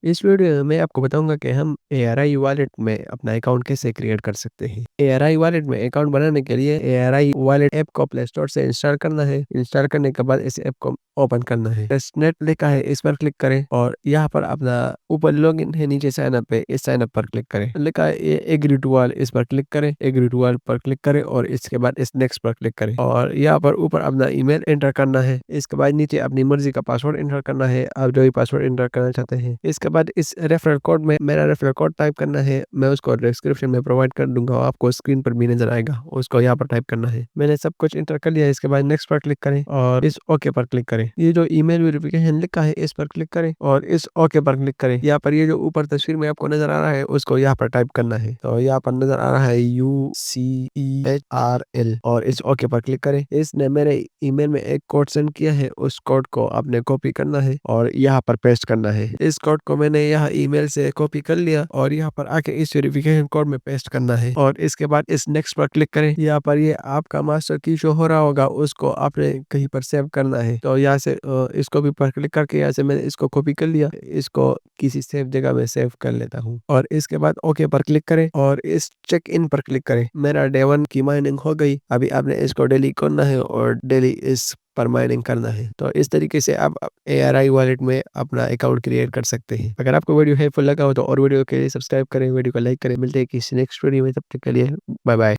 इस वीडियो में आपको बताऊंगा कि हम ARI वॉलेट में अपना अकाउंट कैसे क्रिएट कर सकते हैं। ARI वॉलेट में अकाउंट बनाने के लिए ARI वॉलेट ऐप को प्ले स्टोर से इंस्टॉल करना है। इंस्टॉल करने के बाद इस ऐप को ओपन करना है। टेस्टनेट लिखा है, इस पर क्लिक करें और यहाँ पर अपना ऊपर लॉगिन है, नीचे साइन अप है, इस साइन अप पर क्लिक करें। लिखा है एग्री टू ऑल, इस पर क्लिक करें। एग्री टू ऑल पर क्लिक करें और इसके बाद इस नेक्स्ट पर क्लिक करें और यहाँ पर ऊपर अपना ईमेल एंटर करना है। इसके बाद नीचे अपनी मर्जी का पासवर्ड एंटर करना है, आप जो भी पासवर्ड एंटर करना चाहते हैं। इसके बाद इस रेफरल कोड में मेरा रेफरल कोड टाइप करना है, मैं उसको डिस्क्रिप्शन में प्रोवाइड कर दूंगा, आपको स्क्रीन पर भी नजर आएगा, उसको यहाँ पर टाइप करना है। मैंने सब कुछ एंटर कर लिया। इसके बाद नेक्स्ट पर क्लिक करें और इस ओके पर क्लिक करें। ये जो ईमेल वेरिफिकेशन लिखा है इस पर क्लिक करें और इस ओके पर क्लिक करें। यहाँ पर ये जो ऊपर तस्वीर में आपको नजर आ रहा है उसको यहाँ पर टाइप करना है, तो यहाँ पर नजर आ रहा है UCEHRL और इस ओके पर क्लिक करें। इसने मेरे ईमेल में एक कोड सेंड किया है, उस कोड को आपने कॉपी करना है और यहाँ पर पेस्ट करना है। इस कोड को मैंने यहाँ ईमेल से कॉपी कर लिया और यहाँ पर आके इस वेरिफिकेशन कोड में पेस्ट करना है और इसके बाद इस नेक्स्ट पर क्लिक करें। यहाँ पर ये आपका मास्टर की शो हो रहा होगा, उसको आपने कहीं पर सेव करना है, तो यहाँ से इसको भी पर क्लिक करके यहाँ से मैंने इसको कॉपी कर लिया, इसको किसी सेफ जगह में सेव कर लेता हूँ और इसके बाद ओके पर क्लिक करें और इस चेक इन पर क्लिक करें। मेरा डे 1 की माइनिंग हो गई। अभी आपने इसको डेली करना है और डेली इस पर माइनिंग करना है। तो इस तरीके से आप ARI वॉलेट में अपना अकाउंट क्रिएट कर सकते हैं। अगर आपको वीडियो हेल्पफुल लगा हो तो और वीडियो के लिए सब्सक्राइब करें, वीडियो को लाइक करें। मिलते हैं किसी नेक्स्ट वीडियो में, तब तक के लिए बाय बाय।